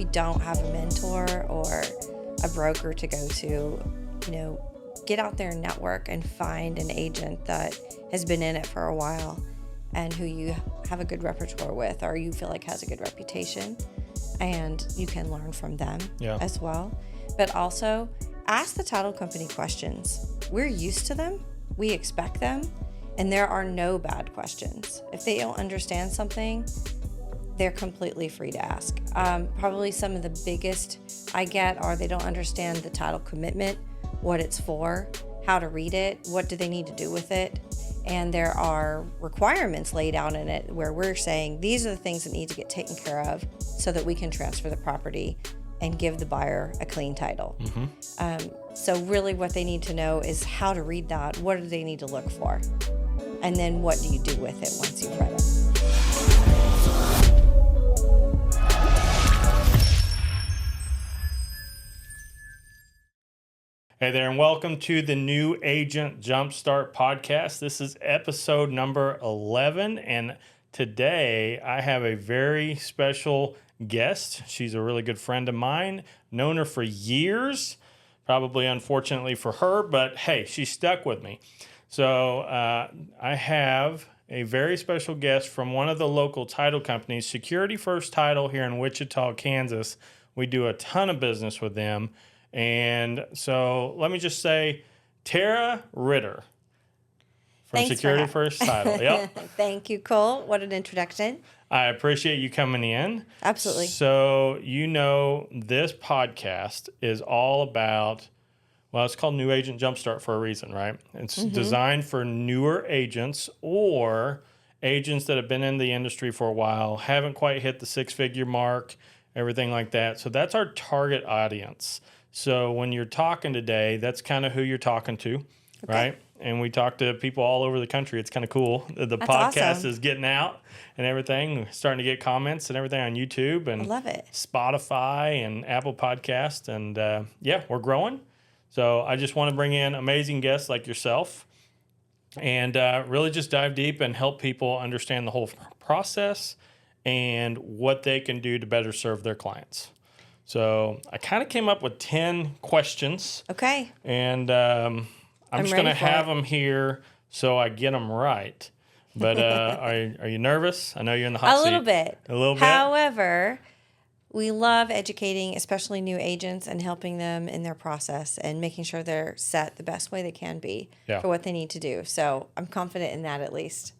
you don't have a mentor or a broker to go to, get out there and network and find an agent that has been in it for a while and who you have a good repertoire with, or you feel like has a good reputation, and you can learn from them as well. But also ask the title company questions. We're used to them. We expect them. And there are no bad questions. If they don't understand something, they're completely free to ask. Probably some of the biggest I get are they don't understand the title commitment, what it's for, how to read it, what do they need to do with it. And there are requirements laid out in it where we're saying these are the things that need to get taken care of so that we can transfer the property and give the buyer a clean title. So really what they need to know is how to read that, what do they need to look for, and then what do you do with it once you've read it. Hey there, and welcome to the New Agent Jumpstart podcast. This is episode number 11, and today I have a very special guest. She's a really good friend of mine, known her for years, probably unfortunately for her, but hey, she stuck with me. So I have a very special guest from one of the local title companies, Security First Title here in Wichita, Kansas. We do a ton of business with them. And so let me just say, Tara Ritter from Thanks Security First Title. Yep. Thank you, Cole. What an introduction. I appreciate you coming in. Absolutely. So, this podcast is all about, well, it's called New Agent Jumpstart for a reason, right? It's designed for newer agents or agents that have been in the industry for a while, haven't quite hit the six-figure mark, everything like that. So that's our target audience. So when you're talking today, that's kind of who you're talking to, right? And we talk to people all over the country. It's kind of cool. The podcast awesome. is getting out and everything. We're starting to get comments and everything on YouTube and I love it. Spotify and Apple Podcast. And we're growing. So I just want to bring in amazing guests like yourself and really just dive deep and help people understand the whole process and what they can do to better serve their clients. So I kind of came up with 10 questions. Okay. And I'm just going to have them here so I get them right. But are you nervous? I know you're in the hot seat. A little bit. A little bit? However, we love educating, especially new agents, and helping them in their process and making sure they're set the best way they can be for what they need to do. So I'm confident in that at least.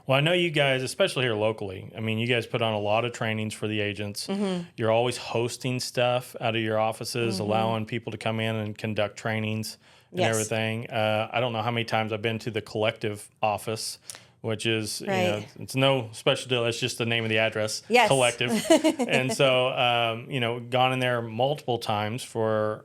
Well, I know you guys, especially here locally, I mean, you guys put on a lot of trainings for the agents. You're always hosting stuff out of your offices, allowing people to come in and conduct trainings and everything. I don't know how many times I've been to the Collective office, which is, it's no special deal. It's just the name of the address, Collective. And so, gone in there multiple times for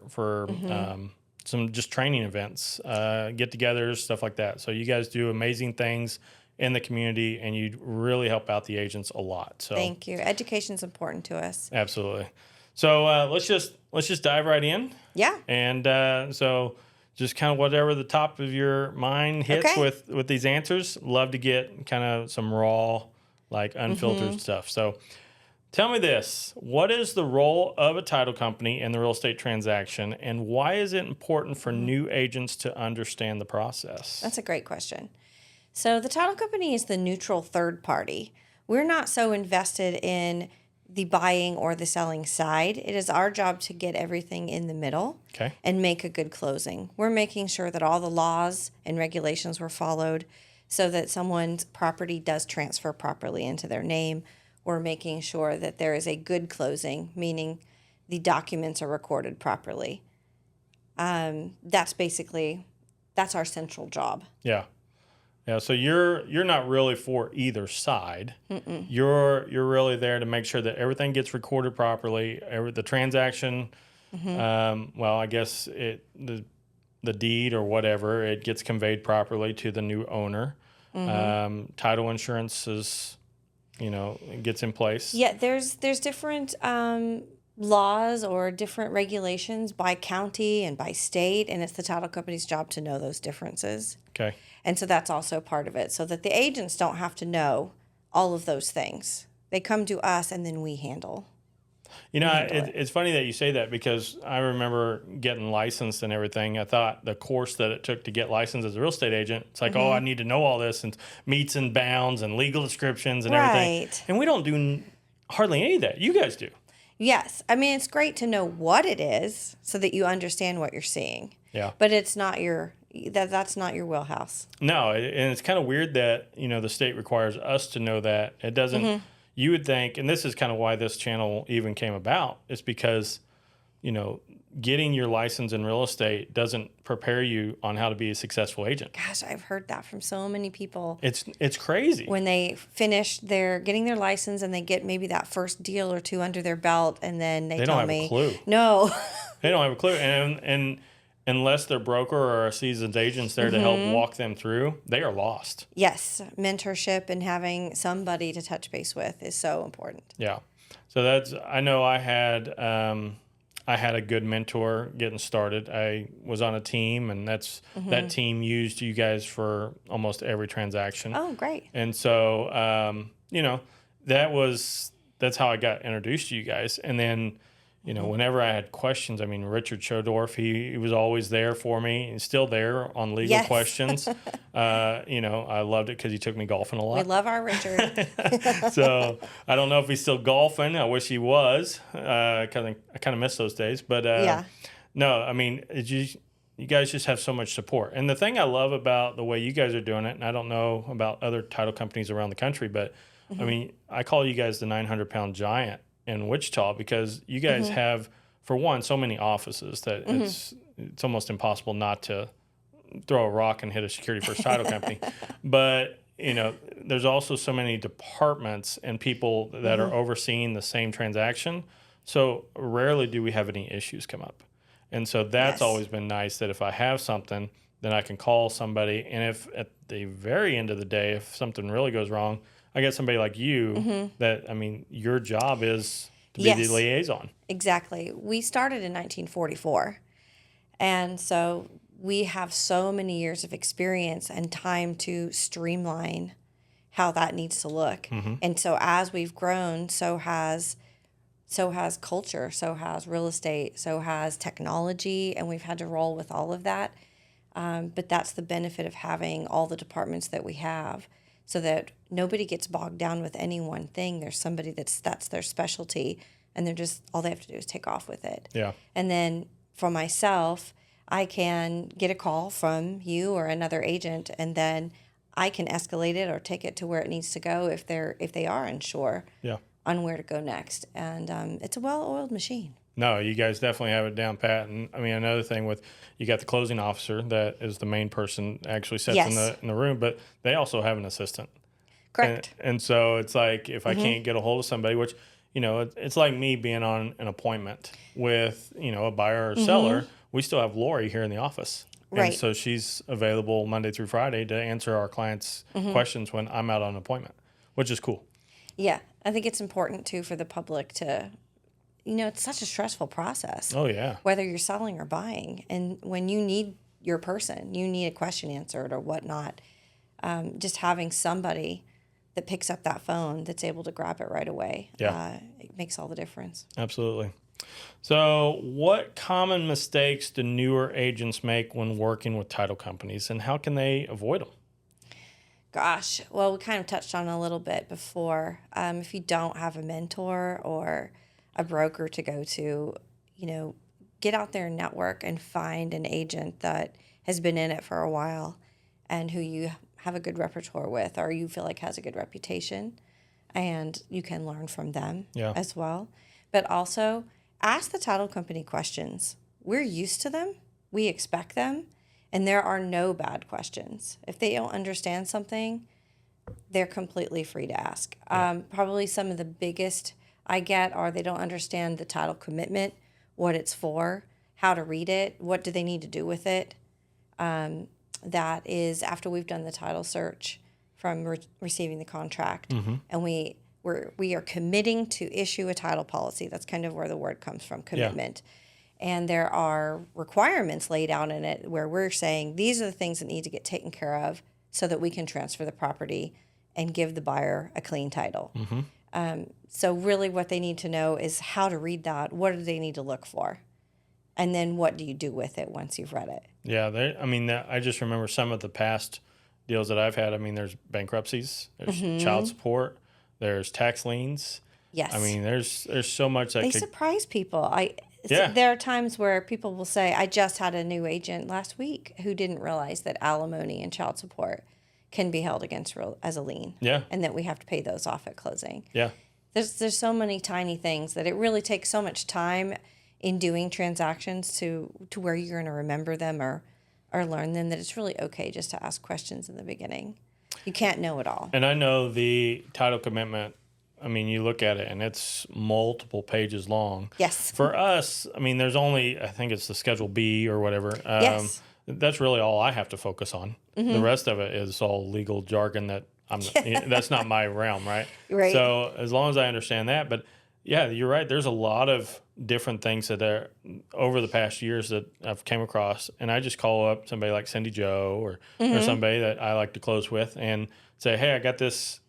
some just training events, get-togethers, stuff like that. So you guys do amazing things in the community, and you really help out the agents a lot. So thank you. Education's important to us. Absolutely. So let's just dive right in. Yeah. And so just kind of whatever the top of your mind hits with these answers. Love to get kind of some raw, like unfiltered stuff. So tell me this: what is the role of a title company in the real estate transaction, and why is it important for new agents to understand the process? That's a great question. So the title company is the neutral third party. We're not so invested in the buying or the selling side. It is our job to get everything in the middle and make a good closing. We're making sure that all the laws and regulations were followed so that someone's property does transfer properly into their name. We're making sure that there is a good closing, meaning the documents are recorded properly. That's our central job. Yeah. Yeah, so you're not really for either side. You're really there to make sure that everything gets recorded properly. The transaction, I guess the deed or whatever, it gets conveyed properly to the new owner. Title insurance is, it gets in place. Yeah, there's different laws or different regulations by county and by state, and it's the title company's job to know those differences. Okay. And so that's also part of it, so that the agents don't have to know all of those things. They come to us, and then we handle handle it. It's funny that you say that because I remember getting licensed and everything. I thought the course that it took to get licensed as a real estate agent, it's like, oh, I need to know all this and meets and bounds and legal descriptions and everything. Right. And we don't do hardly any of that. You guys do. Yes. I mean, it's great to know what it is so that you understand what you're seeing. Yeah. But it's not that's not your wheelhouse. No, and it's kind of weird that, the state requires us to know that. It doesn't, you would think, and this is kind of why this channel even came about, is because, getting your license in real estate doesn't prepare you on how to be a successful agent. Gosh, I've heard that from so many people. It's crazy. When they finish getting their license and they get maybe that first deal or two under their belt, and then they tell don't have me, a clue. No. They don't have a clue. And unless their broker or a seasoned agent's there to help walk them through, they are lost. Yes. Mentorship and having somebody to touch base with is so important. Yeah. So I know I had a good mentor getting started. I was on a team, and that team used you guys for almost every transaction. Oh, great. And so, that's how I got introduced to you guys. And then, whenever I had questions, I mean, Richard Schodorf, he was always there for me. He's still there on legal questions. I loved it because he took me golfing a lot. We love our Richard. So I don't know if he's still golfing. I wish he was, because I kind of miss those days. But no, I mean, you guys just have so much support. And the thing I love about the way you guys are doing it, and I don't know about other title companies around the country, but I mean, I call you guys the 900-pound giant in Wichita because you guys have, for one, so many offices that it's almost impossible not to throw a rock and hit a security first title company. But, there's also so many departments and people that are overseeing the same transaction. So rarely do we have any issues come up. And so that's always been nice that if I have something, then I can call somebody. And if at the very end of the day, if something really goes wrong, I get somebody like you that, I mean, your job is to be the liaison. Exactly. We started in 1944. And so we have so many years of experience and time to streamline how that needs to look. And so as we've grown, so has culture, so has real estate, so has technology, and we've had to roll with all of that. But that's the benefit of having all the departments that we have, so that nobody gets bogged down with any one thing. There's somebody that's their specialty, and all they have to do is take off with it. Yeah. And then for myself, I can get a call from you or another agent, and then I can escalate it or take it to where it needs to go if they are unsure on where to go next. And it's a well-oiled machine. No, you guys definitely have it down pat. And I mean, another thing you got the closing officer that is the main person actually sits in the room, but they also have an assistant. Correct. And so it's like, if I can't get a hold of somebody, which, it's like me being on an appointment with, a buyer or seller, we still have Lori here in the office. Right. And so she's available Monday through Friday to answer our clients' questions when I'm out on an appointment, which is cool. Yeah. I think it's important too for the public to, it's such a stressful process. Oh, yeah. Whether you're selling or buying. And when you need your person, you need a question answered or whatnot, just having somebody that picks up that phone that's able to grab it right away, it makes all the difference. Absolutely. So what common mistakes do newer agents make when working with title companies, and how can they avoid them? Gosh, well, we kind of touched on it a little bit before. If you don't have a mentor or a broker to go to, get out there and network and find an agent that has been in it for a while and who you have a good repertoire with, or you feel like has a good reputation, and you can learn from them as well. But also ask the title company questions. We're used to them. We expect them. And there are no bad questions. If they don't understand something, they're completely free to ask. Probably some of the biggest I get are they don't understand the title commitment, what it's for, how to read it, what do they need to do with it. That is after we've done the title search from receiving the contract, and we are committing to issue a title policy. That's kind of where the word comes from, commitment. And there are requirements laid out in it where we're saying these are the things that need to get taken care of so that we can transfer the property and give the buyer a clean title. So really what they need to know is how to read that. What do they need to look for? And then what do you do with it once you've read it? Yeah, I just remember some of the past deals that I've had. I mean, there's bankruptcies, there's child support, there's tax liens. Yes. I mean, there's so much that They could. surprise people. Yeah. There are times where people will say, I just had a new agent last week who didn't realize that alimony and child support can be held against as a lien. Yeah. And that we have to pay those off at closing. Yeah. There's so many tiny things that it really takes so much time in doing transactions to where you're going to remember them or learn them, that it's really okay just to ask questions in the beginning. You can't know it all. And I know the title commitment, I mean, you look at it and it's multiple pages long. Yes. For us, I mean, there's only, I think it's the Schedule B or whatever. Yes. That's really all I have to focus on. The rest of it is all legal jargon that that's not my realm, right? Right. So as long as I understand that, but yeah, you're right. There's a lot of different things that are over the past years that I've came across, and I just call up somebody like Cindy Joe or somebody that I like to close with and say, hey, I got this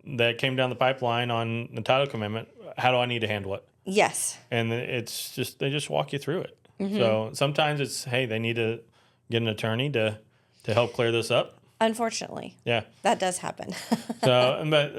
that came down the pipeline on the title commitment. How do I need to handle it? Yes. And it's just, they just walk you through it. So sometimes it's, hey, they need to get an attorney to help clear this up. Unfortunately. Yeah. That does happen. So, but,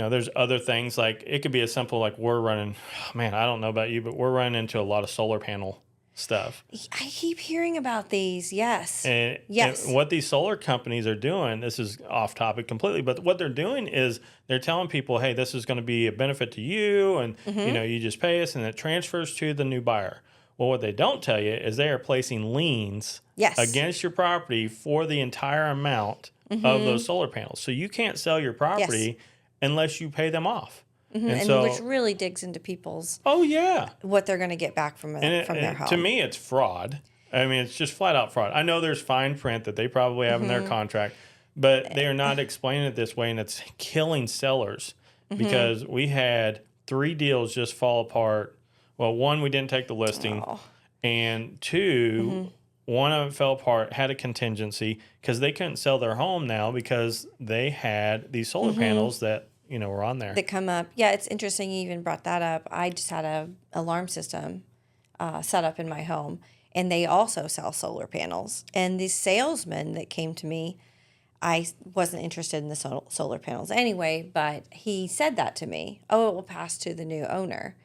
there's other things like it could be as simple like we're running, man, I don't know about you, but we're running into a lot of solar panel stuff. I keep hearing about these. Yes. And what these solar companies are doing, this is off topic completely, but what they're doing is they're telling people, hey, this is going to be a benefit to you. And, you just pay us and it transfers to the new buyer. Well, what they don't tell you is they are placing liens against your property for the entire amount of those solar panels. So you can't sell your property unless you pay them off. And so, which really digs into people's what they're going to get back from their home. To me, it's fraud. I mean, it's just flat out fraud. I know there's fine print that they probably have in their contract, but they are not explaining it this way, and it's killing sellers because we had 3 deals just fall apart. Well, 1, we didn't take the listing, and 2, one of them fell apart, had a contingency because they couldn't sell their home now because they had these solar panels that were on there. That come up. Yeah, it's interesting you even brought that up. I just had a alarm system set up in my home, and they also sell solar panels. And the salesman that came to me, I wasn't interested in the solar panels anyway, but he said that to me. Oh, it will pass to the new owner.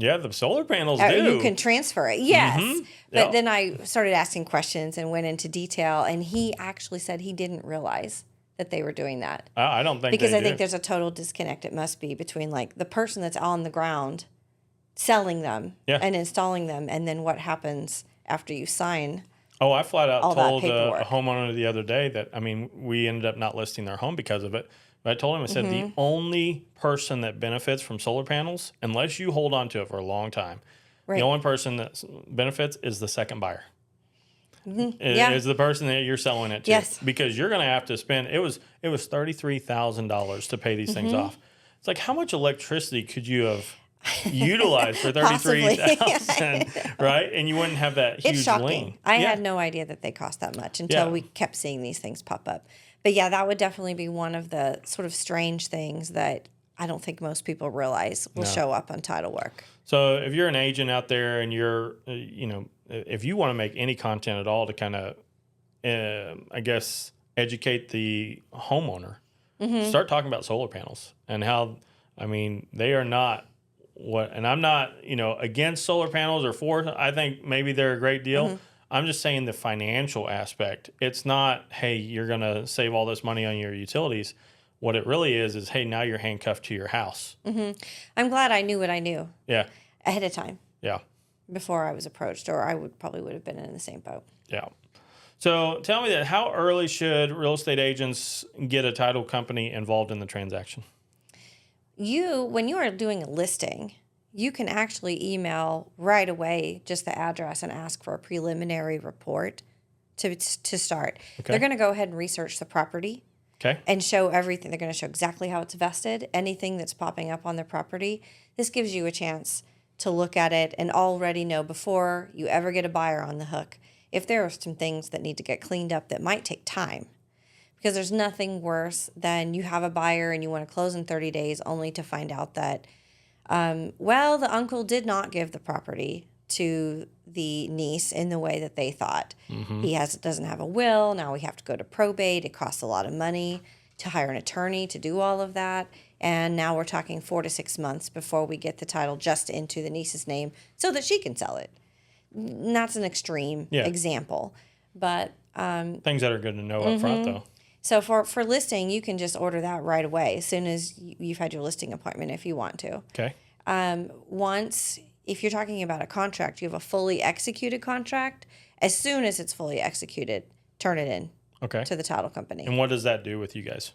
Yeah, the solar panels do. You can transfer it. Yes. But then I started asking questions and went into detail, and he actually said he didn't realize that they were doing that. I don't think because they I do. think there's a total disconnect. It must be between like the person that's on the ground selling them and installing them, and then what happens after you sign. Oh, I flat out told a homeowner the other day that, I mean, we ended up not listing their home because of it. But I told him, I said, the only person that benefits from solar panels, unless you hold on to it for a long time, the only person that benefits is the second buyer. Is the person that you're selling it to. Yes. Because you're going to have to spend, it was $33,000 to pay these things off. It's like, how much electricity could you have utilized for $33,000, right? And you wouldn't have that huge It's shocking. lien. I had no idea that they cost that much until we kept seeing these things pop up. But yeah, that would definitely be one of the sort of strange things that I don't think most people realize will show up on title work. So if you're an agent out there and you're, if you want to make any content at all to kind of, I guess, educate the homeowner, start talking about solar panels and how, I mean, they are not and I'm not, against solar panels or for, I think maybe they're a great deal. I'm just saying the financial aspect. It's not, hey, you're going to save all this money on your utilities. What it really is, hey, now you're handcuffed to your house. I'm glad I knew what I knew. Yeah. Ahead of time. Yeah. Before I was approached, or I probably would have been in the same boat. Yeah. So tell me how early should real estate agents get a title company involved in the transaction? When you are doing a listing, you can actually email right away just the address and ask for a preliminary report to start. Okay. They're going to go ahead and research the property. Okay. And show everything. They're going to show exactly how it's vested, anything that's popping up on their property. This gives you a chance to look at it and already know before you ever get a buyer on the hook if there are some things that need to get cleaned up that might take time. because there's nothing worse than you have a buyer and you want to close in 30 days only to find out that, well, the uncle did not give the property to the niece in the way that they thought. He doesn't have a will. Now we have to go to probate. It costs a lot of money to hire an attorney to do all of that. And now we're talking 4 to 6 months before we get the title just into the niece's name so that she can sell it. And that's an extreme example. But things that are good to know up front, though. so for listing, you can just order that right away as soon as you've had your listing appointment if you want to. Okay. If you're talking about a contract, you have a fully executed contract. As soon as it's fully executed, turn it in to the title company. And what does that do with you guys?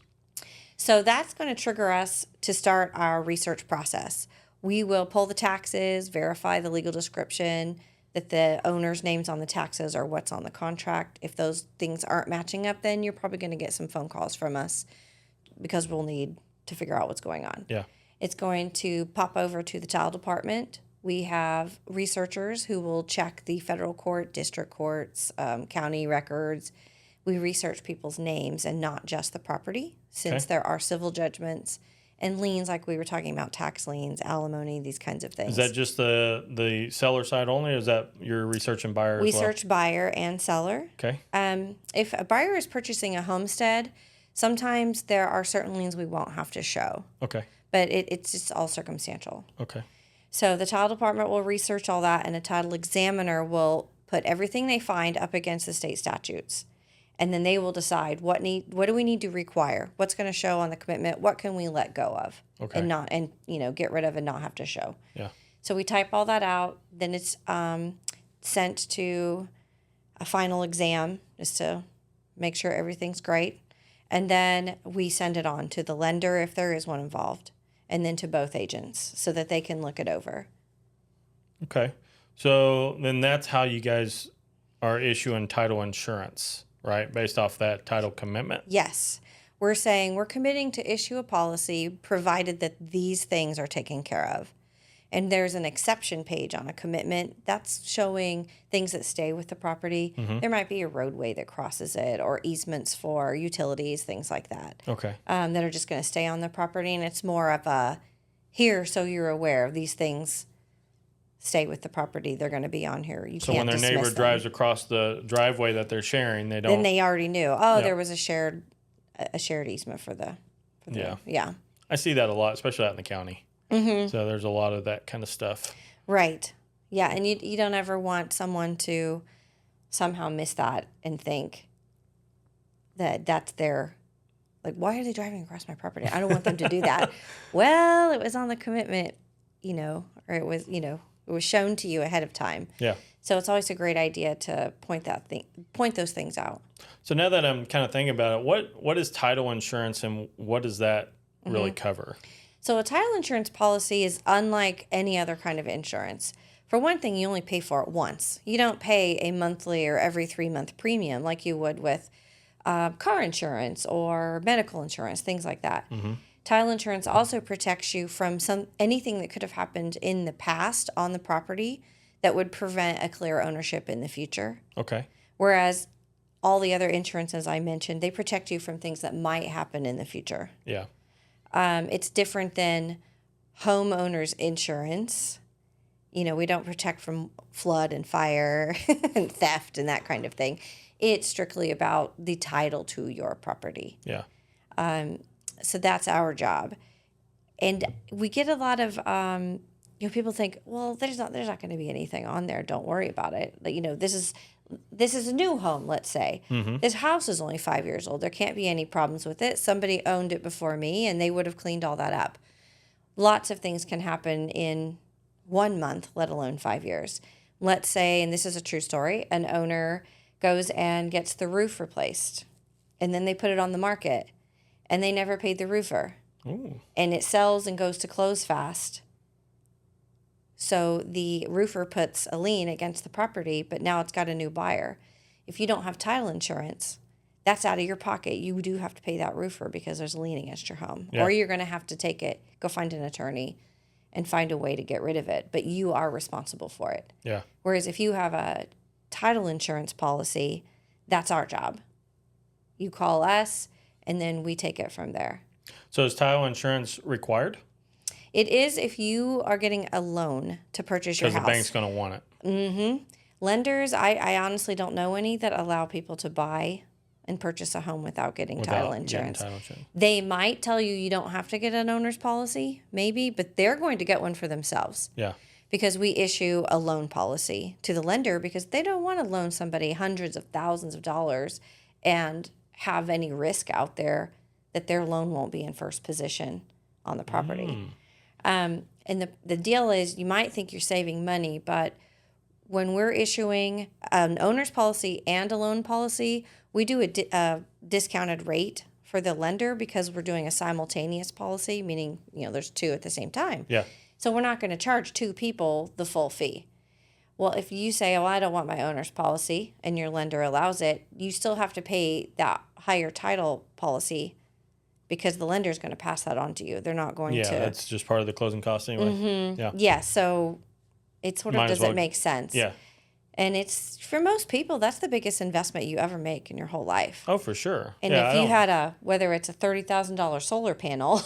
So that's going to trigger us to start our research process. We will pull the taxes, verify the legal description, that the owner's names on the taxes are what's on the contract. If those things aren't matching up, then you're probably going to get some phone calls from us because we'll need to figure out what's going on. Yeah. It's going to pop over to the title department. We have researchers who will check the federal court, district courts, county records. We research people's names and not just the property, since there are civil judgments and liens, like we were talking about, tax liens, alimony, these kinds of things. Is that just the seller side only, or is that you're researching buyer as well? We search buyer and seller. Okay. If a buyer is purchasing a homestead, sometimes there are certain liens we won't have to show. Okay. But it's just all circumstantial. Okay. So the title department will research all that, and a title examiner will put everything they find up against the state statutes. And then they will decide what do we need to require, what's going to show on the commitment, what can we let go of, and get rid of and not have to show. Yeah. So we type all that out. Then it's sent to a final exam just to make sure everything's great, and then we send it on to the lender if there is one involved, and then to both agents so that they can look it over. Okay. So then that's how you guys are issuing title insurance, right? Based off that title commitment? Yes. We're saying we're committing to issue a policy provided that these things are taken care of. And there's an exception page on a commitment that's showing things that stay with the property. There might be a roadway that crosses it, or easements for utilities, things like that. Okay. That are just going to stay on the property. And it's more of a, here, so you're aware of these things stay with the property. They're going to be on here. You So can't when their dismiss neighbor them. drives across the driveway that they're sharing, they don't. Then they already knew. Oh, Yeah. there was a shared easement for the. Yeah. I see that a lot, especially out in the county. So there's a lot of that kind of stuff. Right. Yeah, and you don't ever want someone to somehow miss that and think that that's their, like, why are they driving across my property? I don't want them to do that. Well, it was on the commitment, or it was, it was shown to you ahead of time. Yeah. So it's always a great idea to point those things out. So now that I'm kind of thinking about it, what is title insurance and what does that really cover? So a title insurance policy is unlike any other kind of insurance. For one thing, you only pay for it once. You don't pay a monthly or every 3-month premium like you would with car insurance or medical insurance, things like that. Title insurance also protects you from anything that could have happened in the past on the property that would prevent a clear ownership in the future. Okay. Whereas all the other insurances I mentioned, they protect you from things that might happen in the future. Yeah. It's different than homeowners insurance. We don't protect from flood and fire and theft and that kind of thing. It's strictly about the title to your property. Yeah. So that's our job. And we get a lot of, people think, well, there's not going to be anything on there. Don't worry about it. This is a new home, let's say. This house is only 5 years old. There can't be any problems with it. Somebody owned it before me, and they would have cleaned all that up. Lots of things can happen in 1 month, let alone 5 years. Let's say, and this is a true story, an owner goes and gets the roof replaced, and then they put it on the market, and they never paid the roofer. Ooh. And it sells and goes to close fast. So the roofer puts a lien against the property, but now it's got a new buyer. If you don't have title insurance, that's out of your pocket. You do have to pay that roofer because there's a lien against your home. Yeah. Or you're going to have to take it, go find an attorney, and find a way to get rid of it. But you are responsible for it. Yeah. Whereas if you have a title insurance policy, that's our job. You call us, and then we take it from there. So is title insurance required? It is if you are getting a loan to purchase your Because house. the bank's going to want it. Lenders, I honestly don't know any that allow people to buy and purchase a home without getting title insurance. They might tell you don't have to get an owner's policy, maybe, but they're going to get one for themselves. Yeah. Because we issue a loan policy to the lender because they don't want to loan somebody hundreds of thousands of dollars and have any risk out there that their loan won't be in first position on the property. And the deal is, you might think you're saving money, but when we're issuing an owner's policy and a loan policy, we do a discounted rate for the lender because we're doing a simultaneous policy, meaning, there's two at the same time. Yeah. So we're not going to charge two people the full fee. Well, if you say, I don't want my owner's policy, and your lender allows it, you still have to pay that higher title policy because the lender is going to pass that on to you. They're not going to. Yeah, that's just part of the closing costs anyway. Yeah. Yeah, so it sort of doesn't make sense. Yeah. And it's, for most people, that's the biggest investment you ever make in your whole life. Oh, for sure. And if you had whether it's a $30,000 solar panel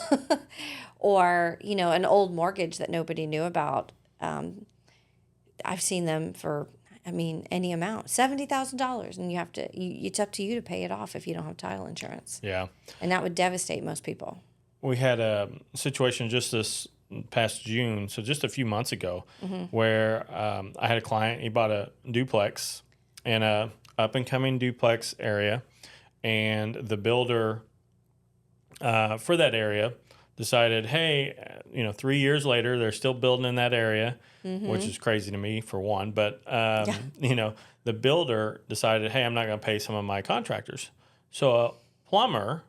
or, an old mortgage that nobody knew about, I've seen them for, any amount, $70,000, and it's up to you to pay it off if you don't have title insurance. Yeah. And that would devastate most people. We had a situation just this past June, so just a few months ago, where I had a client. He bought a duplex in a up-and-coming duplex area, and the builder for that area decided, hey, 3 years later, they're still building in that area, which is crazy to me for one. But, the builder decided, hey, I'm not going to pay some of my contractors. So a plumber,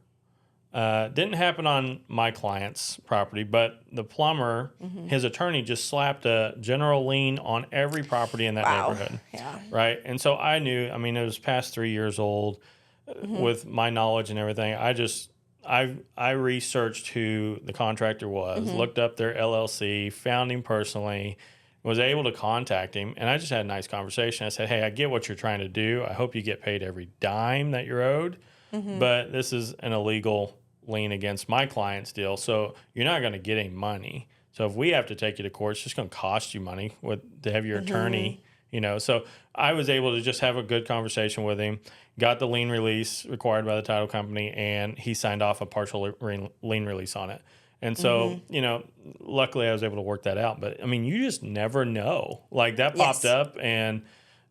didn't happen on my client's property, but the plumber, his attorney just slapped a general lien on every property in that neighborhood. Yeah. Right. And so I knew, it was past 3 years old. With my knowledge and everything, I researched who the contractor was, looked up their LLC, found him personally, was able to contact him, and I just had a nice conversation. I said, hey, I get what you're trying to do. I hope you get paid every dime that you're owed, but this is an illegal lien against my client's deal, so you're not going to get any money. So if we have to take you to court, it's just going to cost you money to have your attorney, So I was able to just have a good conversation with him, got the lien release required by the title company, and he signed off a partial lien release on it. And so, luckily I was able to work that out. But, you just never know. Like, that popped up, and,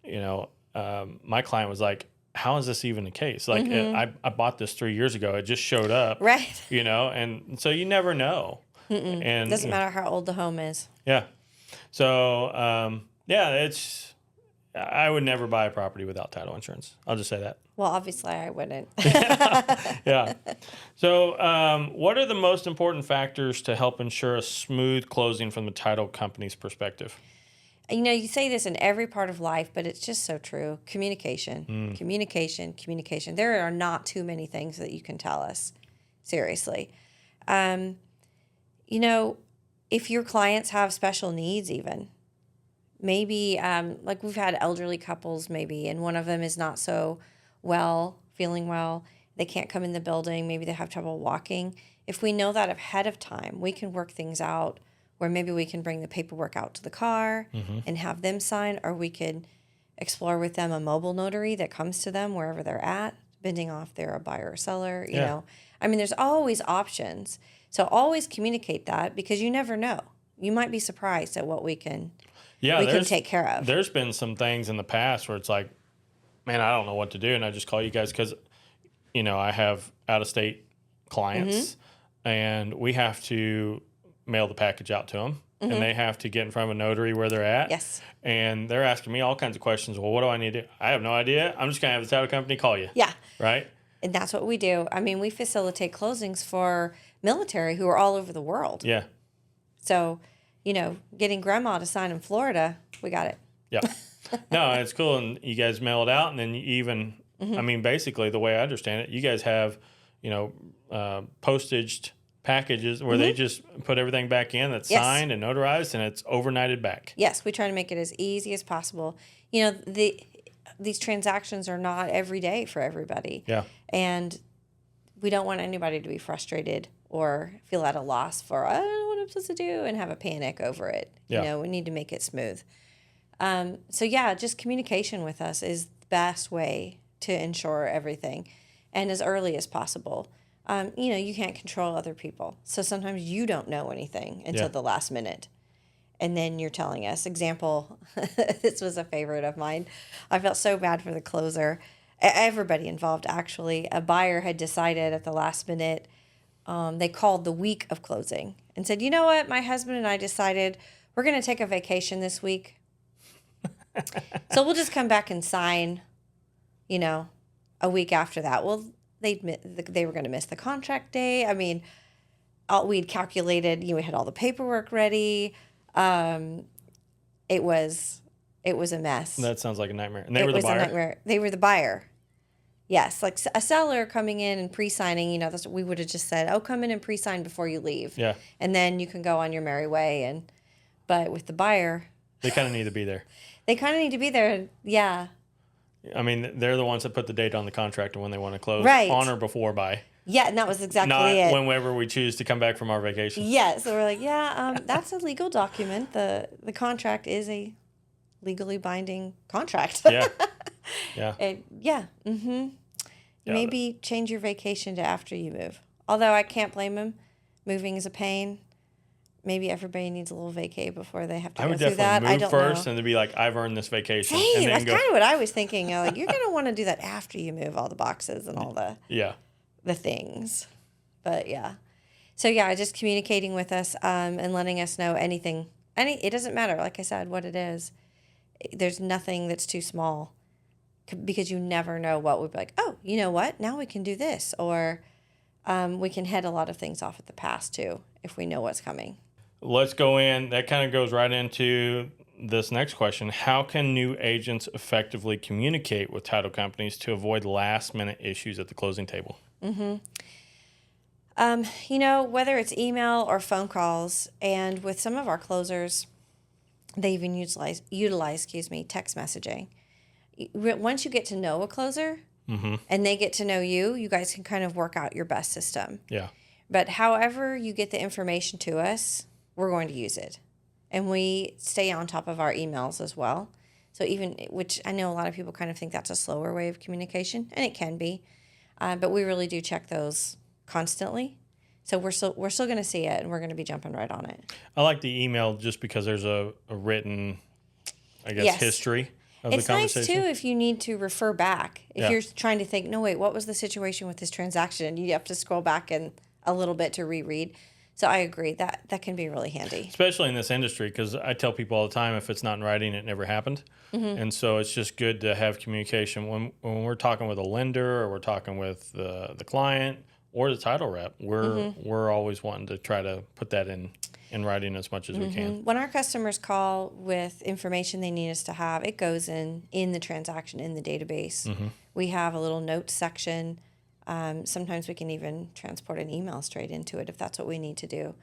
my client was like, how is this even the case? Like, I bought this 3 years ago. It just showed up. Right. And so you never know. And doesn't matter how old the home is. Yeah. So, I would never buy a property without title insurance. I'll just say that. Well, obviously I wouldn't. Yeah. So, what are the most important factors to help ensure a smooth closing from the title company's perspective? You say this in every part of life, but it's just so true. Communication. Communication. There are not too many things that you can tell us. Seriously. If your clients have special needs even, maybe like we've had elderly couples maybe, and one of them is not so feeling well. They can't come in the building. Maybe they have trouble walking. If we know that ahead of time, we can work things out where maybe we can bring the paperwork out to the car and have them sign, or we could explore with them a mobile notary that comes to them wherever they're at, depending on if they're a buyer or seller, you know. There's always options. So always communicate that, because you never know. You might be surprised at what we can take care of. There's been some things in the past where it's like, man, I don't know what to do. And I just call you guys because, I have out-of-state clients and we have to mail the package out to them. And they have to get in front of a notary where they're at. Yes. And they're asking me all kinds of questions. Well, what do I need to do? I have no idea. I'm just going to have the title company call you. Yeah. Right? And that's what we do. We facilitate closings for military who are all over the world. Yeah. So, getting grandma to sign in Florida, we got it. Yeah. No, it's cool. And you guys mail it out, and then you even, basically the way I understand it, you guys have, postaged packages where they just put everything back in that's signed and notarized, and it's overnighted back. Yes, we try to make it as easy as possible. These transactions are not every day for everybody. Yeah. And we don't want anybody to be frustrated or feel at a loss for, I don't know what I'm supposed to do, and have a panic over it. Yeah. You know, we need to make it smooth. So yeah, just communication with us is the best way to ensure everything, and as early as possible. You know, you can't control other people. So sometimes you don't know anything until the last minute. And then you're telling us. Example, this was a favorite of mine. I felt so bad for the closer. Everybody involved, actually. A buyer had decided at the last minute, they called the week of closing and said, you know what, my husband and I decided we're going to take a vacation this week. So we'll just come back and sign, you know, a week after that. Well, they were going to miss the contract day. I mean, we'd calculated, we had all the paperwork ready. It was a mess. That sounds like a nightmare. And they were the buyer? It was a nightmare. They were the buyer. Yes, like a seller coming in and pre-signing, we would have just said, oh, come in and pre-sign before you leave. Yeah. And then you can go on your merry way. But with the buyer... They kind of need to be there. They kind of need to be there, yeah. I mean, they're the ones that put the date on the contract and when they want to close. Right. On or before buy. Yeah, and that was exactly it. Not whenever we choose to come back from our vacation. Yeah, so we're like, that's a legal document. The contract is a legally binding contract. Yeah. Yeah. Maybe change your vacation to after you move. Although I can't blame them. Moving is a pain. Maybe everybody needs a little vacay before they have to go through that. I would definitely move first know. and to be like, I've earned this vacation. Same. And then That's kind of what I was thinking. Like, you're going to want to do that after you move all the boxes and all the things. But yeah. So yeah, just communicating with us and letting us know anything. It doesn't matter, like I said, what it is. There's nothing that's too small because you never know what would be like, oh, you know what? Now we can do this. Or we can head a lot of things off at the pass too if we know what's coming. Let's go in. That kind of goes right into this next question. How can new agents effectively communicate with title companies to avoid last-minute issues at the closing table? Whether it's email or phone calls, and with some of our closers, they even utilize text messaging. Once you get to know a closer and they get to know you, you guys can kind of work out your best system. Yeah. But however you get the information to us, we're going to use it. And we stay on top of our emails as well. So which I know a lot of people kind of think that's a slower way of communication, and it can be. But we really do check those constantly. So we're still going to see it, and we're going to be jumping right on it. I like the email just because there's a written, history of the conversation. It's nice, too, if you need to refer back. If you're trying to think, no, wait, what was the situation with this transaction? You have to scroll back a little bit to reread. So I agree. That can be really handy. Especially in this industry, because I tell people all the time, if it's not in writing, it never happened. And so it's just good to have communication. When we're talking with a lender or we're talking with the client or the title rep, we're always wanting to try to put that in writing as much as we can. When our customers call with information they need us to have, it goes in the transaction, in the database. We have a little notes section. Sometimes we can even transport an email straight into it if that's what we need to do.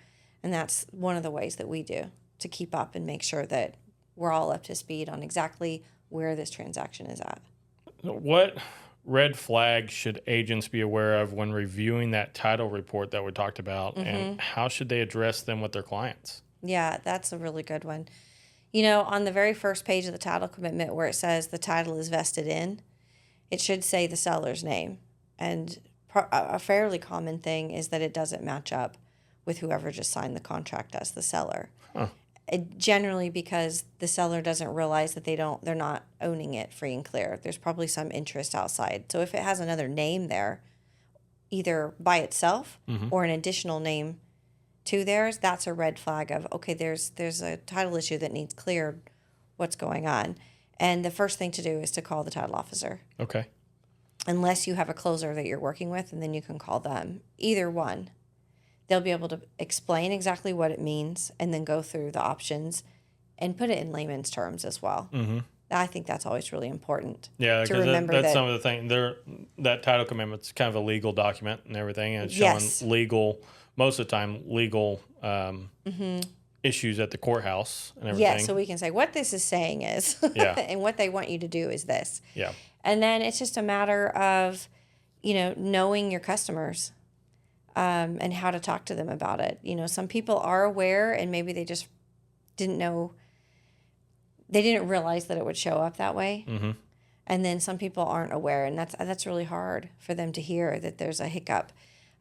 And that's one of the ways that we do to keep up and make sure that we're all up to speed on exactly where this transaction is at. What red flags should agents be aware of when reviewing that title report that we talked about, and how should they address them with their clients? Yeah, that's a really good one. On the very first page of the title commitment where it says the title is vested in, it should say the seller's name. And a fairly common thing is that it doesn't match up with whoever just signed the contract as the seller. Generally because the seller doesn't realize that they're not owning it free and clear. There's probably some interest outside. So if it has another name there, either by itself or an additional name to theirs, that's a red flag of, okay, there's a title issue that needs cleared. What's going on? And the first thing to do is to call the title officer. Okay. Unless you have a closer that you're working with, and then you can call them. Either one. They'll be able to explain exactly what it means and then go through the options and put it in layman's terms as well. I think that's always really important. Yeah, to remember that's some of the things. That title commitment's kind of a legal document and everything, and it's showing legal, most of the time, legal issues at the courthouse and everything. Yeah, so we can say what this is saying is, and what they want you to do is this. Yeah. And then it's just a matter of, knowing your customers and how to talk to them about it. Some people are aware and maybe they just didn't know, they didn't realize that it would show up that way. Mm-hmm. And then some people aren't aware, and that's really hard for them to hear that there's a hiccup.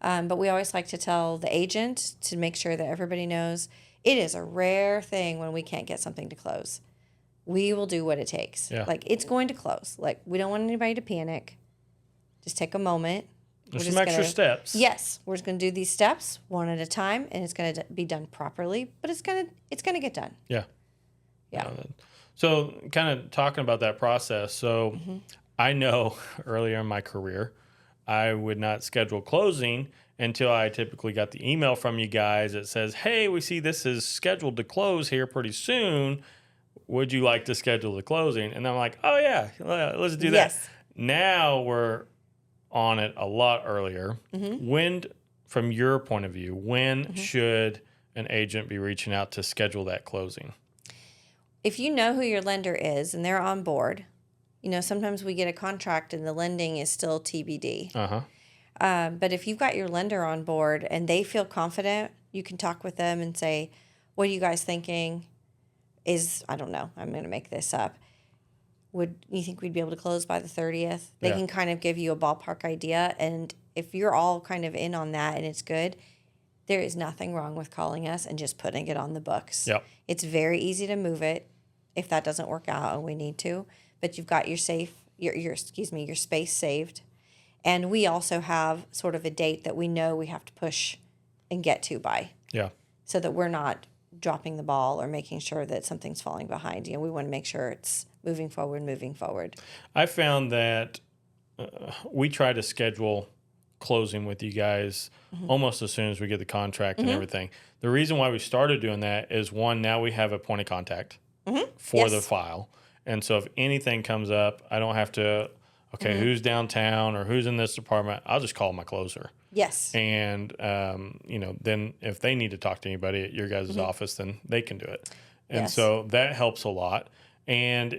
But we always like to tell the agent to make sure that everybody knows it is a rare thing when we can't get something to close. We will do what it takes. Yeah. Like, it's going to close. Like, we don't want anybody to panic. Just take a moment. There's some extra steps. Yes, we're just going to do these steps one at a time, and it's going to be done properly. But it's going to get done. Yeah. Yeah. So, kind of talking about that process. So, I know earlier in my career, I would not schedule closing until I typically got the email from you guys that says, "Hey, we see this is scheduled to close here pretty soon. Would you like to schedule the closing?" And I'm like, "Oh yeah, let's do that." Yes. Now we're on it a lot earlier. When, from your point of view, when should an agent be reaching out to schedule that closing? If you know who your lender is and they're on board, sometimes we get a contract and the lending is still TBD. But if you've got your lender on board and they feel confident, you can talk with them and say, "What are you guys thinking? I don't know, I'm going to make this up. Would you think we'd be able to close by the 30th?" They can kind of give you a ballpark idea. And if you're all kind of in on that and it's good, there is nothing wrong with calling us and just putting it on the books. Yep. It's very easy to move it if that doesn't work out and we need to. But you've got your space saved. And we also have sort of a date that we know we have to push and get to by. Yeah. So that we're not dropping the ball or making sure that something's falling behind. We want to make sure it's moving forward. I found that we try to schedule closing with you guys almost as soon as we get the contract and everything. The reason why we started doing that is, one, now we have a point of contact for the file. And so if anything comes up, I don't have to, who's downtown or who's in this department, I'll just call my closer. Yes. And, then if they need to talk to anybody at your guys' office, then they can do it. And so that helps a lot. And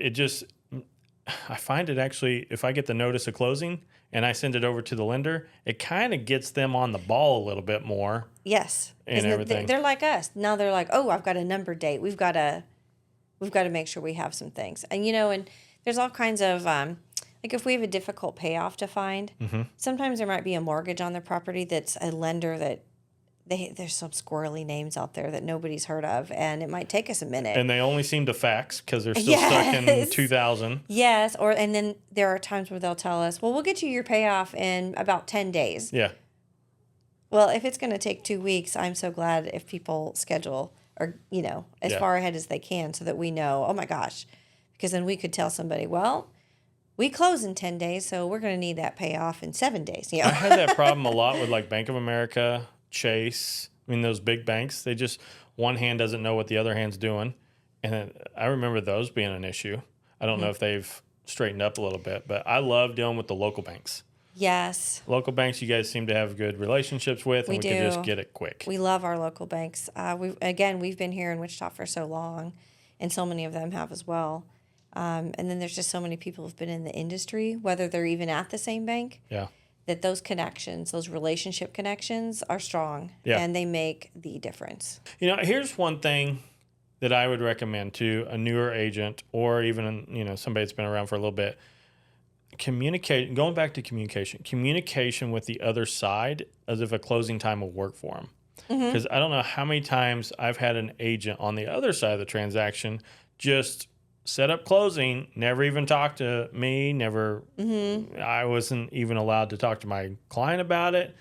I find it actually, if I get the notice of closing and I send it over to the lender, it kind of gets them on the ball a little bit more. Yes. And everything. They're like us. Now they're like, "Oh, I've got a number date. We've got to make sure we have some things." And, and there's all kinds of, like if we have a difficult payoff to find, sometimes there might be a mortgage on the property that's a lender that there's some squirrely names out there that nobody's heard of, and it might take us a minute. And they only seem to fax because they're still stuck in 2000. Yes, and then there are times where they'll tell us, "Well, we'll get you your payoff in about 10 days. Yeah. Well, if it's going to take 2 weeks, I'm so glad if people schedule or, as far ahead as they can so that we know, oh my gosh, because then we could tell somebody, "Well, we close in 10 days, so we're going to need that payoff in 7 days." I had that problem a lot with like Bank of America, Chase. I mean, those big banks, they just, one hand doesn't know what the other hand's doing. And I remember those being an issue. I don't know if they've straightened up a little bit, but I love dealing with the local banks. Yes. Local banks you guys seem to have good relationships with, and we can just get it quick. We love our local banks. We've been here in Wichita for so long, and so many of them have as well. And then there's just so many people who've been in the industry, whether they're even at the same bank. Yeah. That those connections, those relationship connections are strong, and they make the difference. Here's one thing that I would recommend to a newer agent or even, somebody that's been around for a little bit. Going back to communication with the other side as if a closing time will work for them. Because I don't know how many times I've had an agent on the other side of the transaction just set up closing, never even talked to me, I wasn't even allowed to talk to my client about it.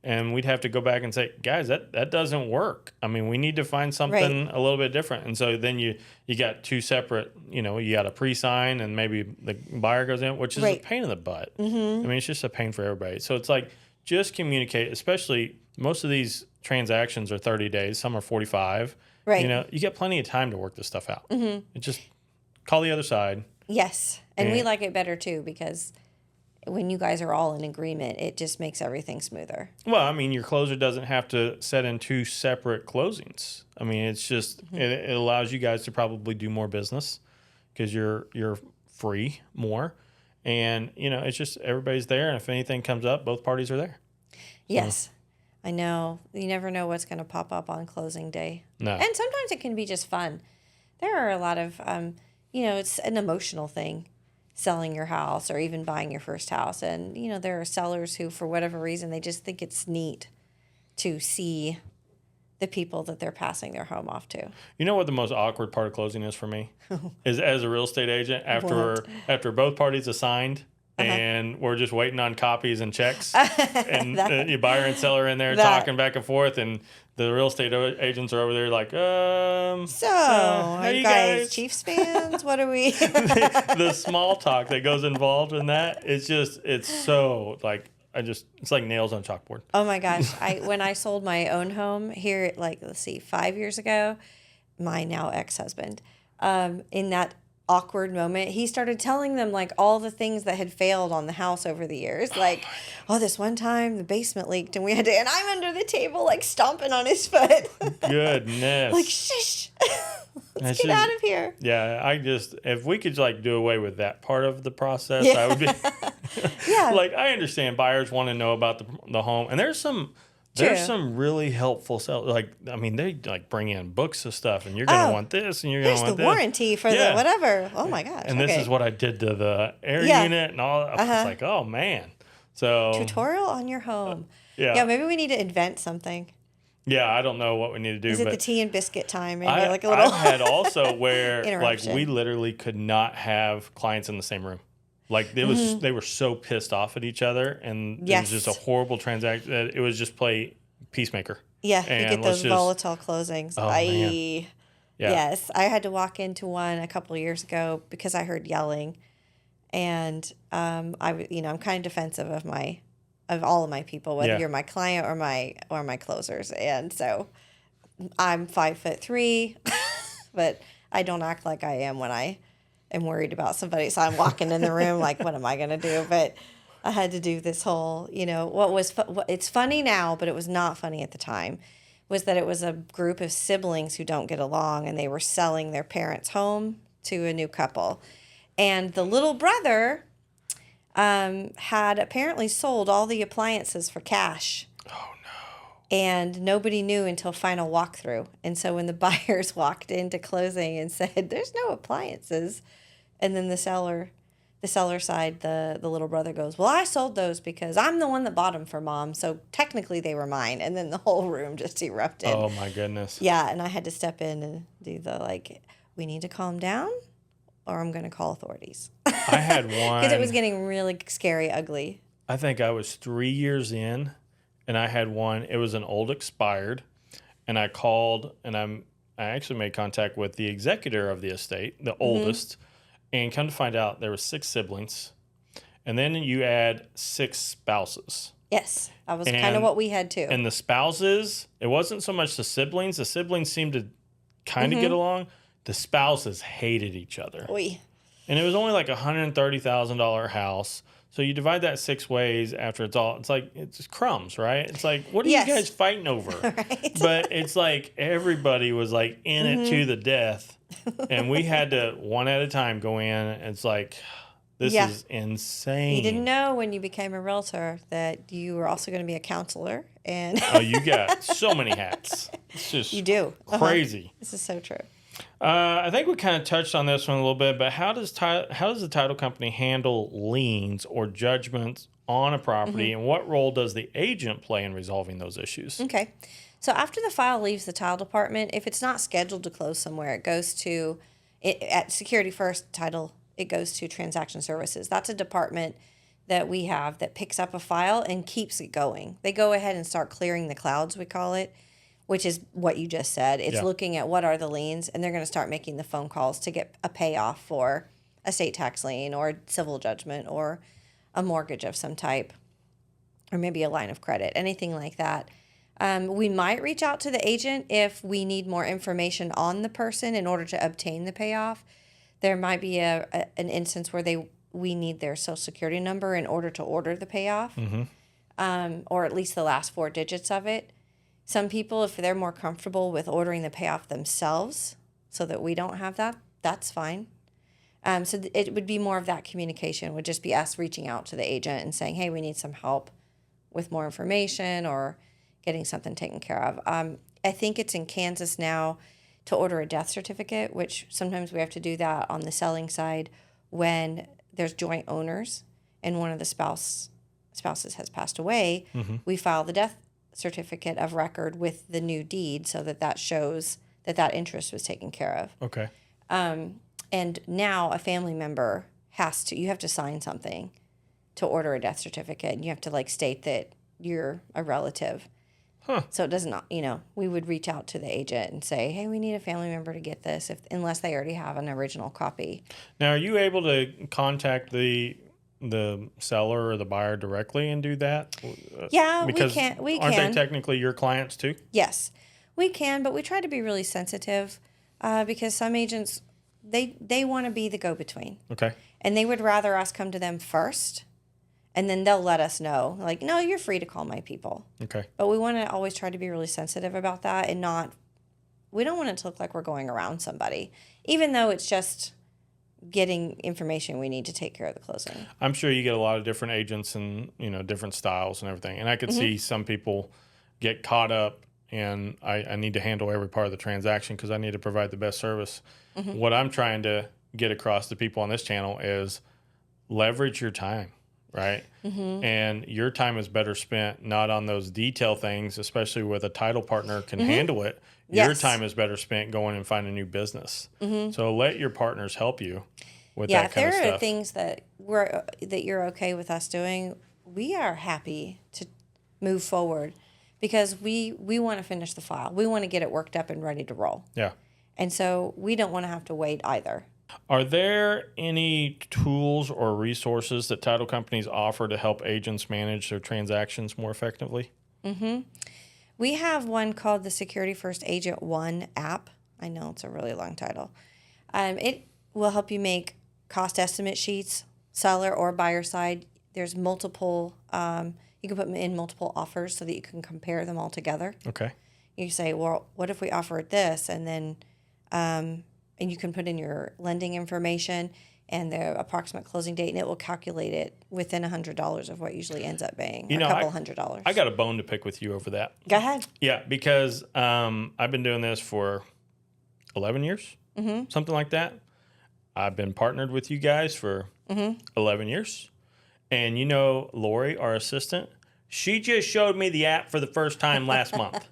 And we'd have to go back and say, "Guys, that doesn't work. I mean, we need to find something a little bit different." And so then you got two separate, you got a pre-sign and maybe the buyer goes in, which is a pain in the butt. I mean, it's just a pain for everybody. So it's like, just communicate, especially most of these transactions are 30 days. Some are 45. Right. You get plenty of time to work this stuff out. It just call the other side. Yes. And we like it better too, because when you guys are all in agreement, it just makes everything smoother. Well, I mean, your closer doesn't have to set in two separate closings. I mean, it's just, it allows you guys to probably do more business because you're free more. And, it's just everybody's there. And if anything comes up, both parties are there. Yes. I know. You never know what's going to pop up on closing day. No. And sometimes it can be just fun. There are a lot of, it's an emotional thing, selling your house or even buying your first house. And, there are sellers who, for whatever reason, they just think it's neat to see the people that they're passing their home off to. You know what the most awkward part of closing is for me? Is as a real estate agent, after both parties assigned, and we're just waiting on copies and checks, and you buyer and seller in there talking back and forth, and the real estate agents are over there like, are you guys Chiefs fans? What are we? the small talk that goes involved in that, it's so like, it's like nails on a chalkboard. Oh my gosh. When I sold my own home here, 5 years ago, my now ex-husband, in that awkward moment, he started telling them all the things that had failed on the house over the years. This one time the basement leaked and and I'm under the table stomping on his foot. Goodness. Shush. Let's get out of here. Yeah, if we could do away with that part of the process, I would be. Yeah. I understand buyers want to know about the home, and there's some really helpful sellers. They bring in books of stuff, and you're gonna want this, and you're gonna want this. There's the warranty for the whatever. Oh my gosh. And this is what I did to the air unit and all. It's oh man. So tutorial on your home. Yeah. Yeah. Maybe we need to invent something. Yeah, I don't know what we need to do. Is it the tea and biscuit time? Maybe a little. I've had also where we literally could not have clients in the same room. They were so pissed off at each other, and it was just a horrible transaction. It was just play peacemaker. Yeah, you get those volatile closings. Oh, man. Yeah. Yes, I had to walk into one a couple of years ago because I heard yelling, and I'm kind of defensive of all of my people, whether you're my client or my closers, and so I'm 5'3", but I don't act like I am when I am worried about somebody. So I'm walking in the room what am I gonna do? But I had to do this whole, it's funny now, but it was not funny at the time, was that it was a group of siblings who don't get along, and they were selling their parents' home to a new couple, and the little brother had apparently sold all the appliances for cash. Oh, no. And nobody knew until final walkthrough. And so when the buyers walked into closing and said, there's no appliances, and then the seller side, the little brother goes, well, I sold those because I'm the one that bought them for mom, so technically they were mine. And then the whole room just erupted. Oh, my goodness. Yeah, and I had to step in and do the, we need to calm down, or I'm going to call authorities. I had one. Because it was getting really scary, ugly. I think I was 3 years in, and I had one. It was an old expired, and I called, and I actually made contact with the executor of the estate, the oldest, and come to find out there were 6 siblings, and then you add 6 spouses. Yes, that was kind of what we had too. And the spouses, it wasn't so much the siblings. The siblings seemed to kind of get along. The spouses hated each other. Oy. And it was only $130,000 house. So you divide that 6 ways after it's just crumbs, right? It's what are you guys fighting over? Right. But it's everybody was in it to the death. And we had to, one at a time, go in. And it's this is insane. You didn't know when you became a realtor that you were also going to be a counselor. And oh, you got so many hats. It's just you do. Crazy. This is so true. I think we kind of touched on this one a little bit, but how does the title company handle liens or judgments on a property, and what role does the agent play in resolving those issues? Okay. So after the file leaves the title department, if it's not scheduled to close somewhere, it goes to, at Security First Title, it goes to Transaction Services. That's a department that we have that picks up a file and keeps it going. They go ahead and start clearing the clouds, we call it, which is what you just said. It's looking at what are the liens, and they're going to start making the phone calls to get a payoff for a state tax lien or civil judgment or a mortgage of some type, or maybe a line of credit, anything like that. We might reach out to the agent if we need more information on the person in order to obtain the payoff. There might be an instance where we need their social security number in order to order the payoff, or at least the last 4 digits of it. Some people, if they're more comfortable with ordering the payoff themselves so that we don't have that, that's fine. So it would be more of that communication, would just be us reaching out to the agent and saying, hey, we need some help with more information or getting something taken care of. I think it's in Kansas now to order a death certificate, which sometimes we have to do that on the selling side when there's joint owners and one of the spouses has passed away. We file the death certificate of record with the new deed so that shows that interest was taken care of. Okay. And now a family member you have to sign something to order a death certificate, and you have to like state that you're a relative. So it does not, we would reach out to the agent and say, hey, we need a family member to get this, unless they already have an original copy. Now, are you able to contact the seller or the buyer directly and do that? Yeah, because we can. Aren't they technically your clients too? Yes, we can, but we try to be really sensitive because some agents, they want to be the go-between. Okay. And they would rather us come to them first, and then they'll let us know, like, no, you're free to call my people. Okay. But we want to always try to be really sensitive about that and we don't want it to look like we're going around somebody, even though it's just getting information we need to take care of the closing. I'm sure you get a lot of different agents and, different styles and everything. And I could see some people get caught up in, I need to handle every part of the transaction because I need to provide the best service. What I'm trying to get across to people on this channel is leverage your time. Right. And your time is better spent not on those detail things, especially with a title partner can handle it. Your time is better spent going and finding a new business. So let your partners help you with that kind of stuff. If there are things that you're okay with us doing, we are happy to move forward because we want to finish the file. We want to get it worked up and ready to roll. Yeah. And so we don't want to have to wait either. Are there any tools or resources that title companies offer to help agents manage their transactions more effectively? We have one called the Security First Agent One app. I know it's a really long title. It will help you make cost estimate sheets, seller or buyer side. There's multiple, you can put them in multiple offers so that you can compare them all together. Okay. You say, well, what if we offered this? And then, and you can put in your lending information and the approximate closing date, and it will calculate it within $100 of what usually ends up being a couple $100. I got a bone to pick with you over that. Go ahead. Yeah, because I've been doing this for 11 years, something like that. I've been partnered with you guys for 11 years. And Lori, our assistant, she just showed me the app for the first time last month.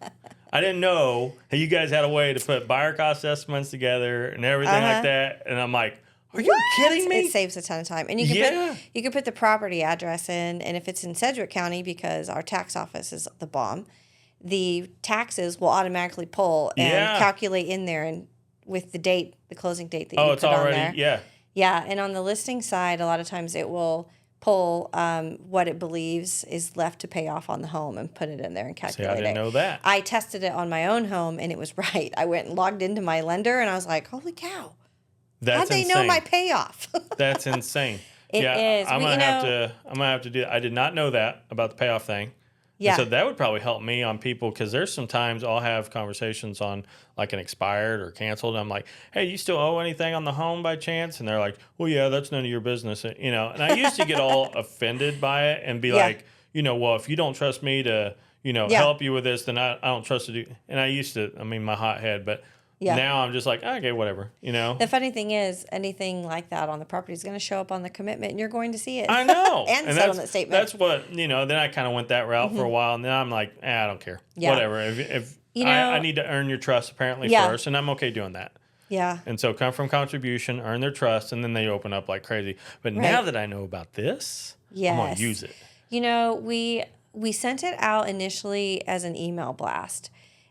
I didn't know you guys had a way to put buyer cost estimates together and everything like that. And I'm like, are you kidding me? It saves a ton of time. And you can put the property address in, and if it's in Sedgwick County, because our tax office is the bomb, the taxes will automatically pull and calculate in there and with the date, the closing date that you put on there. Yeah, and on the listing side, a lot of times it will pull what it believes is left to pay off on the home and put it in there and calculate it. I didn't know that. I tested it on my own home, and it was right. I went and logged into my lender, and I was like, holy cow. How'd they know my payoff? That's insane. It is. I'm gonna have to do that. I did not know that about the payoff thing. Yeah. And so that would probably help me on people because there's sometimes I'll have conversations on like an expired or canceled. And I'm like, hey, you still owe anything on the home by chance? And they're like, well, yeah, that's none of your business. And I used to get all offended by it and be like, well, if you don't trust me to, help you with this, then I don't trust to do. And I used to, my hot head, but now I'm just like, okay, whatever, The funny thing is, anything like that on the property is going to show up on the commitment, and you're going to see it. I know. and settlement statement. That's what, then I kind of went that route for a while, and then I'm like, I don't care. Whatever. If I need to earn your trust apparently first, and I'm okay doing that. Yeah. And so come from contribution, earn their trust, and then they open up like crazy. But now that I know about this, I'm going to use it. We sent it out initially as an email blast.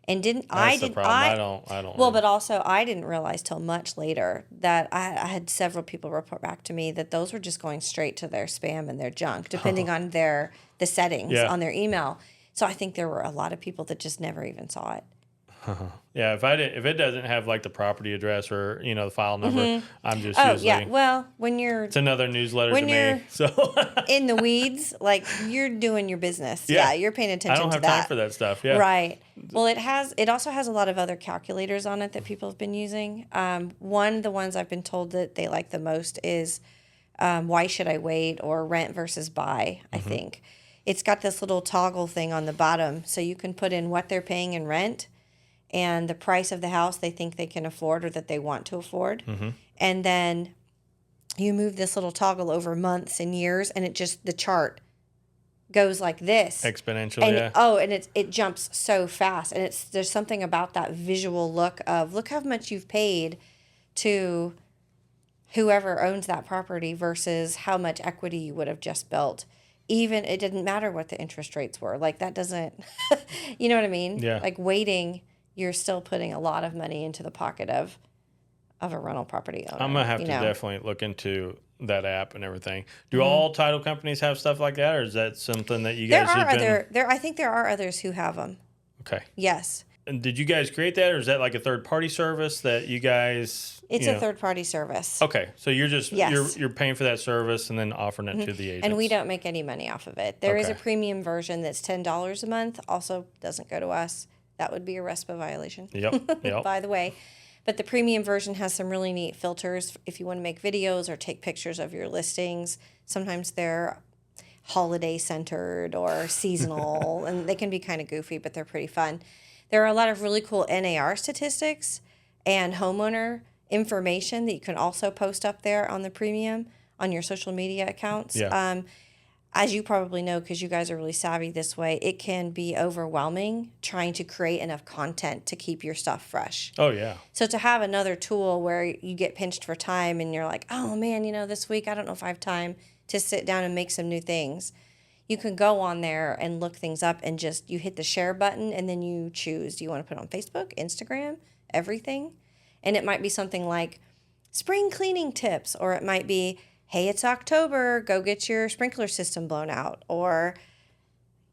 And That's the problem. I don't. Well, but also I didn't realize till much later that I had several people report back to me that those were just going straight to their spam and their junk, depending on the settings on their email. So I think there were a lot of people that just never even saw it. Yeah, if it doesn't have like the property address or the file number, I'm just Oh, usually yeah. Well, it's another newsletter to when you're me. So in the weeds, like you're doing your business. yeah, Yeah, you're paying I attention don't to have time that. for that stuff. Yeah. Right. Well, it also has a lot of other calculators on it that people have been using. One of the ones I've been told that they like the most is why should I wait, or rent versus buy, I think. It's got this little toggle thing on the bottom so you can put in what they're paying in rent and the price of the house they think they can afford or that they want to afford. And then you move this little toggle over months and years, and the chart goes like this. Exponentially, And yeah. and it jumps so fast, and there's something about that visual look of look how much you've paid to whoever owns that property versus how much equity you would have just built. Even it didn't matter what the interest rates were. Like that doesn't you know what I mean? Yeah. Like waiting, you're still putting a lot of money into the pocket of a rental property owner. I'm gonna have to definitely look into that app and everything. Do all title companies have stuff like that, or is that something that you guys I think there are others who have them. Okay. Yes. And did you guys create that, or is that like a third party service that you guys? It's a third party service. Okay, so you're just Yes. you're paying for that service and then offering it to the agents. And we don't make any money off of it. There is a Okay. premium version that's $10 a month. Also doesn't go to us. That would be a RESPA violation. Yep. By the way. But the premium version has some really neat filters if you want to make videos or take pictures of your listings. Sometimes they're holiday centered or seasonal, and they can be kind of goofy, but they're pretty fun. There are a lot of really cool NAR statistics and homeowner information that you can also post up there on the premium on your social media accounts. Yeah. As you probably know, because you guys are really savvy this way, it can be overwhelming trying to create enough content to keep your stuff fresh. Oh yeah. So to have another tool where you get pinched for time and you're like, oh man, this week I don't know if I have time to sit down and make some new things. You can go on there and look things up and you hit the share button and then you choose. Do you want to put it on Facebook, Instagram, everything? And it might be something like spring cleaning tips, or it might be, hey, it's October, go get your sprinkler system blown out, or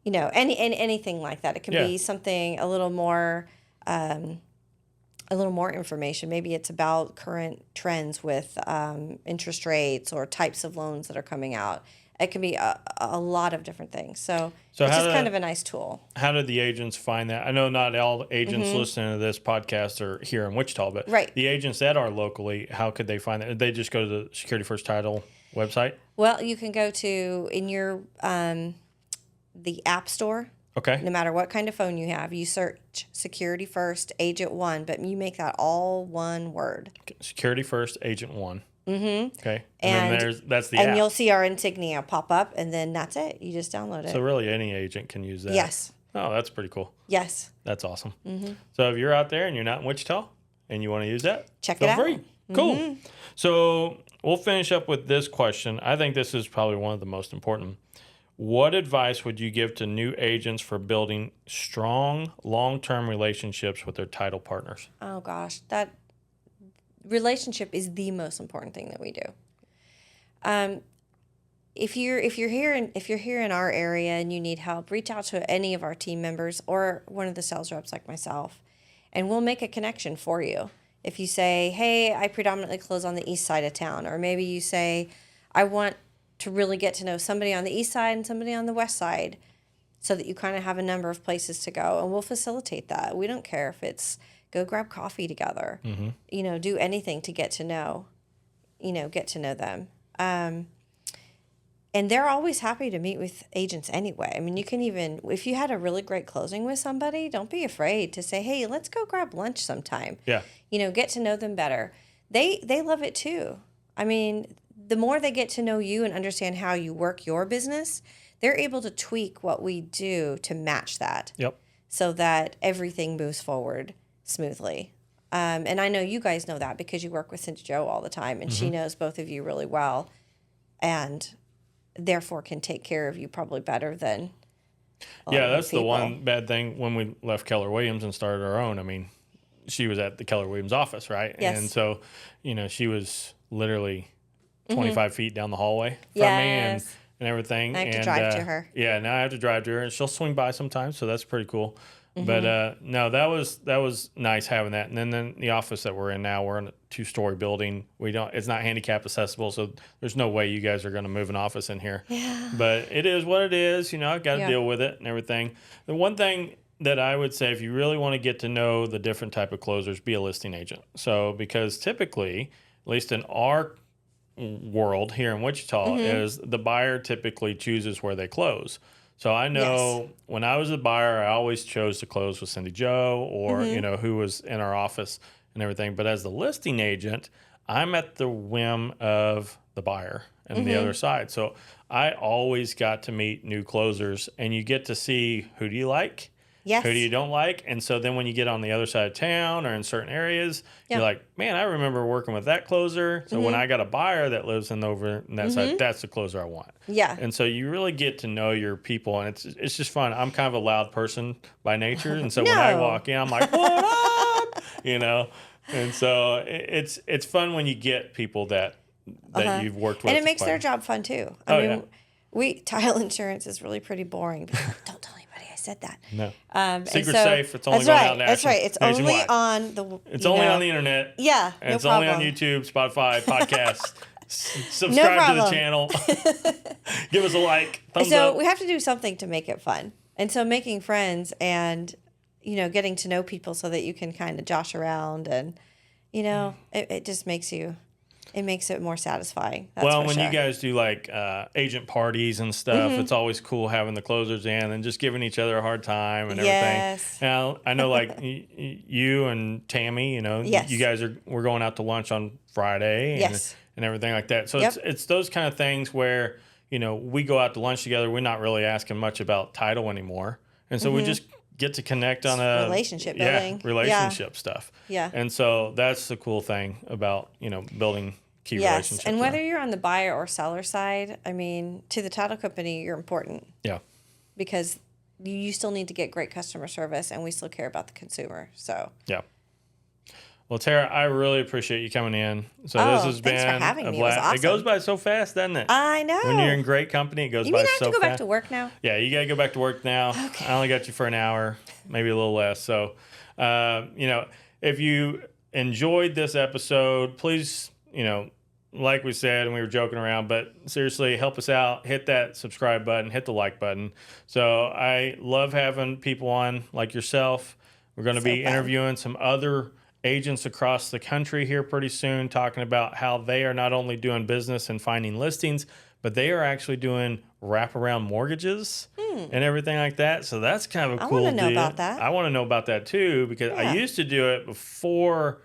anything like that. It can be something a little more information. Maybe it's about current trends with interest rates or types of loans that are coming out. It can be a lot of different things. So it's just kind of a nice tool. How did the agents find that? I know not all agents listening to this podcast are here in Wichita, but the agents that are locally, how could they find that? Did they just go to the Security First Title website? Well, you can go to in your the App Store. Okay. No matter what kind of phone you have, you search Security First Agent 1, but you make that all one word. Security First Agent 1. Okay. And then that's the and app. you'll see our insignia pop up, and then that's it. You just download it. So really any agent can use that. Yes. Oh, that's pretty cool. Yes. That's awesome. So if you're out there and you're not in Wichita and you want to use that, check feel it out. free. Cool. So we'll finish up with this question. I think this is probably one of the most important. What advice would you give to new agents for building strong, long-term relationships with their title partners? Oh gosh, that relationship is the most important thing that we do. If you're here in our area and you need help, reach out to any of our team members or one of the sales reps like myself, and we'll make a connection for you. If you say, hey, I predominantly close on the east side of town, or maybe you say, I want to really get to know somebody on the east side and somebody on the west side, so that you kind of have a number of places to go, and we'll facilitate that. We don't care if it's go grab coffee together, do anything to get to know them. And they're always happy to meet with agents anyway. I mean, you can even, if you had a really great closing with somebody, don't be afraid to say, hey, let's go grab lunch sometime. Yeah. Get to know them better. They love it too. I mean, the more they get to know you and understand how you work your business, they're able to tweak what we do to match that. Yep. So that everything moves forward smoothly. And I know you guys know that because you work with Cindy Jo all the time, and she knows both of you really well, and therefore can take care of you probably better than a lot of that's the people. one bad thing when we left Keller Williams and started our own. I mean, she was at the Keller Williams office, right? Yes. And so, she was literally 25 feet down the hallway from me and everything. I have to drive to her. Yeah, now I have to drive to her, and she'll swing by sometimes, so that's pretty cool. But no, that was nice having that. And then the office that we're in now, we're in a 2-story building. It's not handicap accessible, so there's no way you guys are going to move an office in here. Yeah. But it is what it is. I've got to deal with it and everything. The one thing that I would say, if you really want to get to know the different type of closers, be a listing agent. So because typically, at least in our world here in Wichita, is the buyer typically chooses where they close. So I know when I was a buyer, I always chose to close with Cindy Joe or, who was in our office and everything. But as the listing agent, I'm at the whim of the buyer and the other side. So I always got to meet new closers, and you get to see, who do you like? Yes. Who do you don't like? And so then when you get on the other side of town or in certain areas, you're like, man, I remember working with that closer. So when I got a buyer that lives over in that side, that's the closer I want. Yeah. And so you really get to know your people, and it's just fun. I'm kind of a loud person by nature. And so when I walk in, I'm like, what up? And so it's fun when you get people that you've worked with. And it makes their job fun too. I mean, title insurance is really pretty boring. Don't tell anybody I said that. No. Secret safe. It's only going out nationally. That's right. It's only on the. It's only on the internet. Yeah. And it's only on YouTube, Spotify, podcasts. Subscribe to the channel. Give us a like. Thumbs up. So we have to do something to make it fun. And so making friends and, getting to know people so that you can kind of josh around and, it just makes it more satisfying. That's when you guys do like agent parties and stuff, it's always cool having the closers in and just giving each other a hard time and everything. Yes. Now, I know like you and Tammy, you guys we're going out to lunch on Friday and everything like that. So it's those kind of things where, we go out to lunch together. We're not really asking much about title anymore. And so we just get to connect on a relationship building. Relationship stuff. Yeah. And so that's the cool thing about, building key relationships. And whether you're on the buyer or seller side, I mean, to the title company, you're important. Yeah. Because you still need to get great customer service, and we still care about the consumer. So. Yeah. Well, Tara, I really appreciate you coming in. So this has been for having a me. It was blast. awesome. It goes by so fast, doesn't it? I know. When you're in great company, it goes by so fast. You mean I have to go back to work now? Yeah, you got to go back to work now. Okay. I only got you for an hour, maybe a little less. So, if you enjoyed this episode, please, like we said, and we were joking around, but seriously, help us out. Hit that subscribe button, hit the like button. So I love having people on like yourself. We're going to be interviewing some other agents across the country here pretty soon, talking about how they are not only doing business and finding listings, but they are actually doing wraparound mortgages and everything like that. So that's kind of a cool deal. I want to know about that. I want to know about that too, because I used to do it before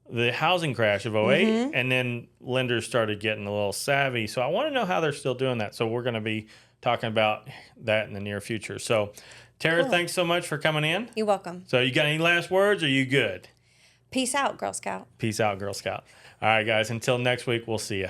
the housing crash of 08, and then lenders started getting a little savvy. So I want to know how they're still doing that. So we're going to be talking about that in the near future. So Tara, thanks so much for coming in. You're welcome. So you got any last words, or are you good? Peace out, Girl Scout. Peace out, Girl Scout. All right, guys, until next week, we'll see you.